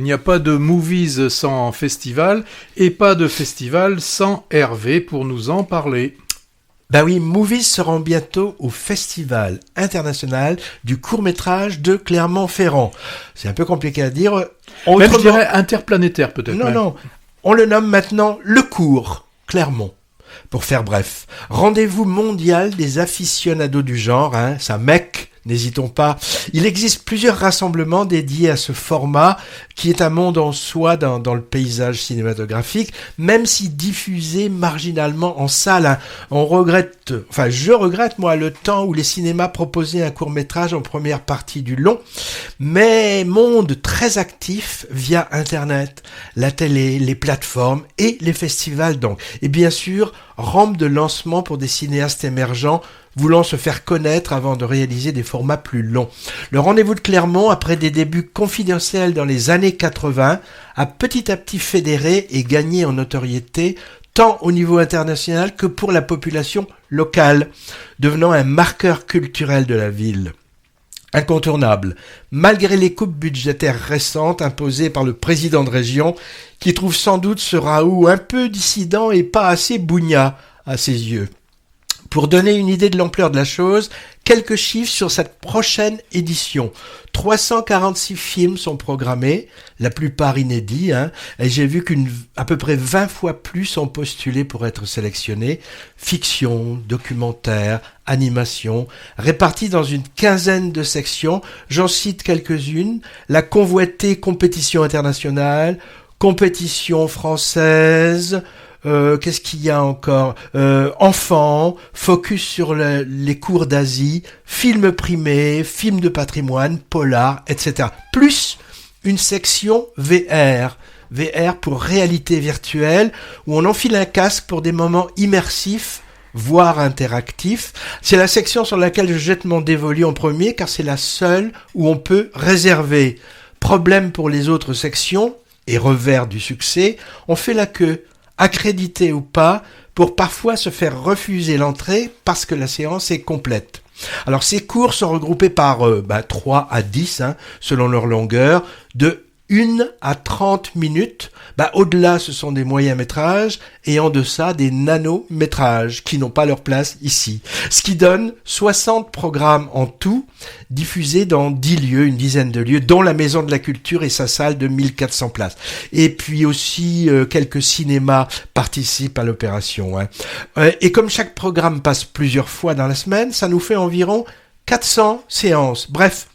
Il n'y a pas de movies sans festival et pas de festival sans Hervé pour nous en parler. Ben oui, Movies se rend bientôt au Festival international du court-métrage de Clermont-Ferrand. C'est un peu compliqué à dire. Même je dirais interplanétaire peut-être. Non, on le nomme maintenant le court Clermont. Pour faire bref, rendez-vous mondial des aficionados du genre, ça mec. N'hésitons pas. Il existe plusieurs rassemblements dédiés à ce format qui est un monde en soi dans le paysage cinématographique, même si diffusé marginalement en salle. Je regrette moi le temps où les cinémas proposaient un court-métrage en première partie du long, mais monde très actif via Internet, la télé, les plateformes et les festivals donc. Et bien sûr, rampe de lancement pour des cinéastes émergents voulant se faire connaître avant de réaliser des formats plus longs. Le rendez-vous de Clermont, après des débuts confidentiels dans les années 80, a petit à petit fédéré et gagné en notoriété tant au niveau international que pour la population locale, devenant un marqueur culturel de la ville. Incontournable, malgré les coupes budgétaires récentes imposées par le président de région, qui trouve sans doute ce Raoult un peu dissident et pas assez bougna à ses yeux. Pour donner une idée de l'ampleur de la chose, quelques chiffres sur cette prochaine édition. 346 films sont programmés, la plupart inédits, et j'ai vu qu'à peu près 20 fois plus sont postulés pour être sélectionnés. Fiction, documentaire, animation, répartis dans une quinzaine de sections. J'en cite quelques-unes. La convoitée compétition internationale, compétition française, qu'est-ce qu'il y a encore, enfants, focus sur les cours d'Asie, films primés, films de patrimoine, polar, etc. Plus une section VR pour réalité virtuelle, où on enfile un casque pour des moments immersifs, voire interactifs. C'est la section sur laquelle je jette mon dévolu en premier, car c'est la seule où on peut réserver. Problème pour les autres sections, et revers du succès, on fait la queue, accrédité ou pas, pour parfois se faire refuser l'entrée parce que la séance est complète. Alors ces cours sont regroupés par 3 à 10, selon leur longueur, de 1 à 30 minutes. Au-delà, ce sont des moyens métrages et en deçà des nanométrages qui n'ont pas leur place ici. Ce qui donne 60 programmes en tout, diffusés dans 10 lieux, une dizaine de lieux, dont la Maison de la Culture et sa salle de 1400 places. Et puis aussi, quelques cinémas participent à l'opération. Et comme chaque programme passe plusieurs fois dans la semaine, ça nous fait environ 400 séances. Bref,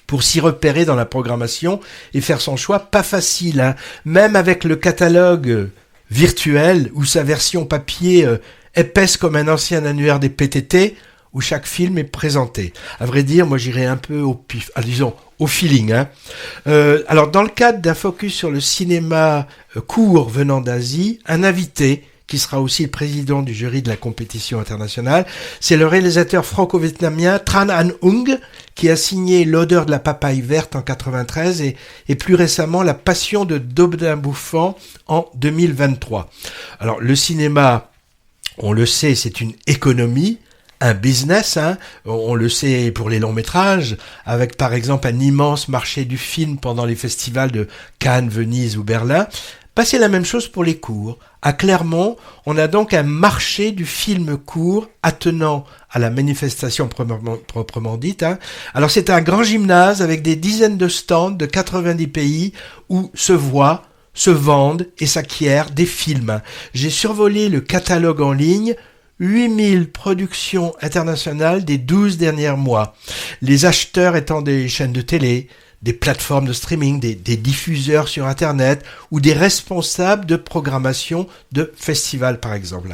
pour s'y repérer dans la programmation et faire son choix, pas facile, même avec le catalogue virtuel ou sa version papier épaisse comme un ancien annuaire des PTT où chaque film est présenté. À vrai dire, moi j'irais un peu au pif, au feeling. Alors dans le cadre d'un focus sur le cinéma court venant d'Asie, un invité qui sera aussi le président du jury de la compétition internationale, c'est le réalisateur franco-vietnamien Tran Anh Ung, qui a signé L'odeur de la papaye verte en 93 et plus récemment La passion de Dobin Bouffant en 2023. Alors le cinéma, on le sait, c'est une économie, un business, on le sait pour les longs métrages, avec par exemple un immense marché du film pendant les festivals de Cannes, Venise ou Berlin. C'est la même chose pour les courts. À Clermont, on a donc un marché du film court attenant à la manifestation proprement dite. Alors c'est un grand gymnase avec des dizaines de stands de 90 pays où se voient, se vendent et s'acquièrent des films. J'ai survolé le catalogue en ligne, 8000 productions internationales des 12 derniers mois. Les acheteurs étant des chaînes de télé, des plateformes de streaming, des diffuseurs sur Internet ou des responsables de programmation de festivals, par exemple.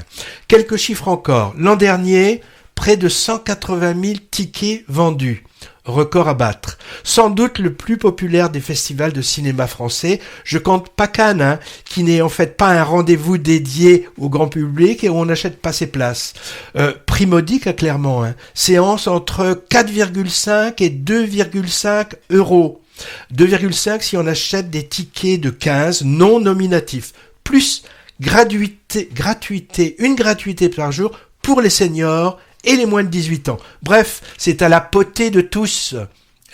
Quelques chiffres encore. L'an dernier, près de 180 000 tickets vendus. Record à battre. Sans doute le plus populaire des festivals de cinéma français. Je compte pas Cannes, qui n'est en fait pas un rendez-vous dédié au grand public et où on n'achète pas ses places. Prix modique à Clermont. Séance entre 4,5 et 2,5 euros. 2,5 si on achète des tickets de 15 non nominatifs. Plus une gratuité par jour pour les seniors et les moins de 18 ans. Bref, c'est à la potée de tous.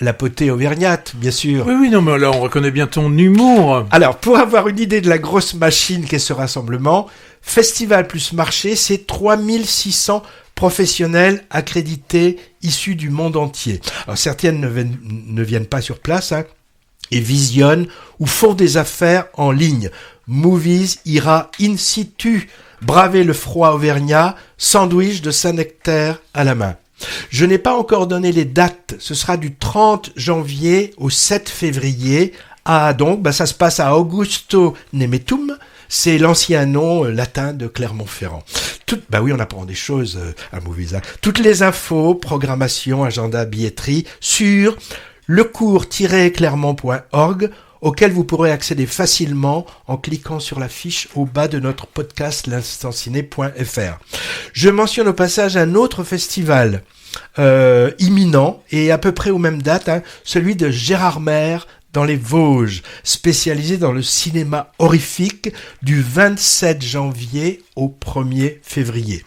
la potée auvergnate, bien sûr. Oui, non, mais là, on reconnaît bien ton humour. Alors, pour avoir une idée de la grosse machine qu'est ce rassemblement, festival plus marché, c'est 3600 professionnels accrédités issus du monde entier. Alors, certaines ne viennent pas sur place, et visionnent ou font des affaires en ligne. Movies ira in situ, braver le froid auvergnat, sandwich de Saint-Nectaire à la main. Je n'ai pas encore donné les dates, ce sera du 30 janvier au 7 février. Donc, ça se passe à Augusto Nemetum, c'est l'ancien nom latin de Clermont-Ferrand. Oui, on apprend des choses à Movies. Toutes les infos, programmation, agenda, billetterie sur lecours-clermont.org, auquel vous pourrez accéder facilement en cliquant sur la fiche au bas de notre podcast l'instanciné.fr. Je mentionne au passage un autre festival imminent et à peu près aux mêmes dates, celui de Gérard Maire dans les Vosges, spécialisé dans le cinéma horrifique du 27 janvier au 1er février.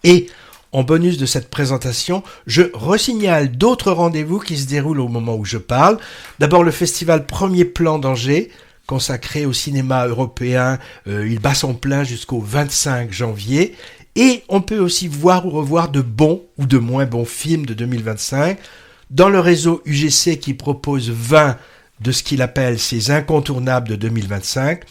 Et en bonus de cette présentation, je resignale d'autres rendez-vous qui se déroulent au moment où je parle. D'abord le festival Premier Plan d'Angers, consacré au cinéma européen, il bat son plein jusqu'au 25 janvier. Et on peut aussi voir ou revoir de bons ou de moins bons films de 2025 dans le réseau UGC qui propose 20 de ce qu'il appelle ses incontournables de 2025,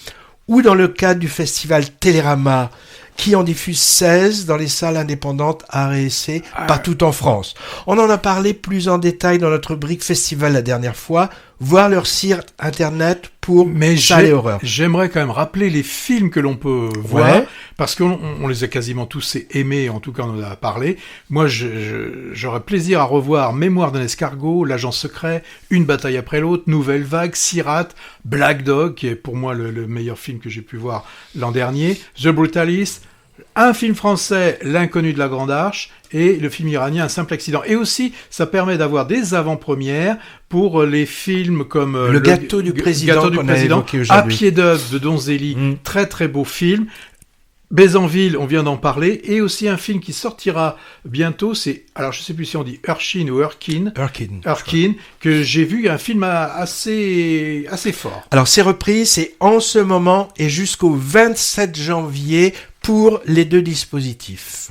ou dans le cadre du festival Télérama qui en diffuse 16 dans les salles indépendantes Art et Essai partout en France. On en a parlé plus en détail dans notre rubrique festival la dernière fois. Voir leur site internet pour salles et horreurs. J'aimerais quand même rappeler les films que l'on peut voir, parce qu'on les a quasiment tous aimés, en tout cas on en a parlé. Moi, j'aurais plaisir à revoir Mémoire d'un escargot, L'agent secret, Une bataille après l'autre, Nouvelle vague, Sirat, Black Dog, qui est pour moi le meilleur film que j'ai pu voir l'an dernier, The Brutalist, un film français, L'inconnu de la Grande Arche, et le film iranien, Un simple accident. Et aussi, ça permet d'avoir des avant-premières pour les films comme Le gâteau du président, À pied d'œuvre de Donzelli, très très beau film. Bézanville, on vient d'en parler, et aussi un film qui sortira bientôt, alors je sais plus si on dit Erskine ou Erskine, que j'ai vu, un film assez fort. Alors c'est repris, c'est en ce moment et jusqu'au 27 janvier pour les deux dispositifs.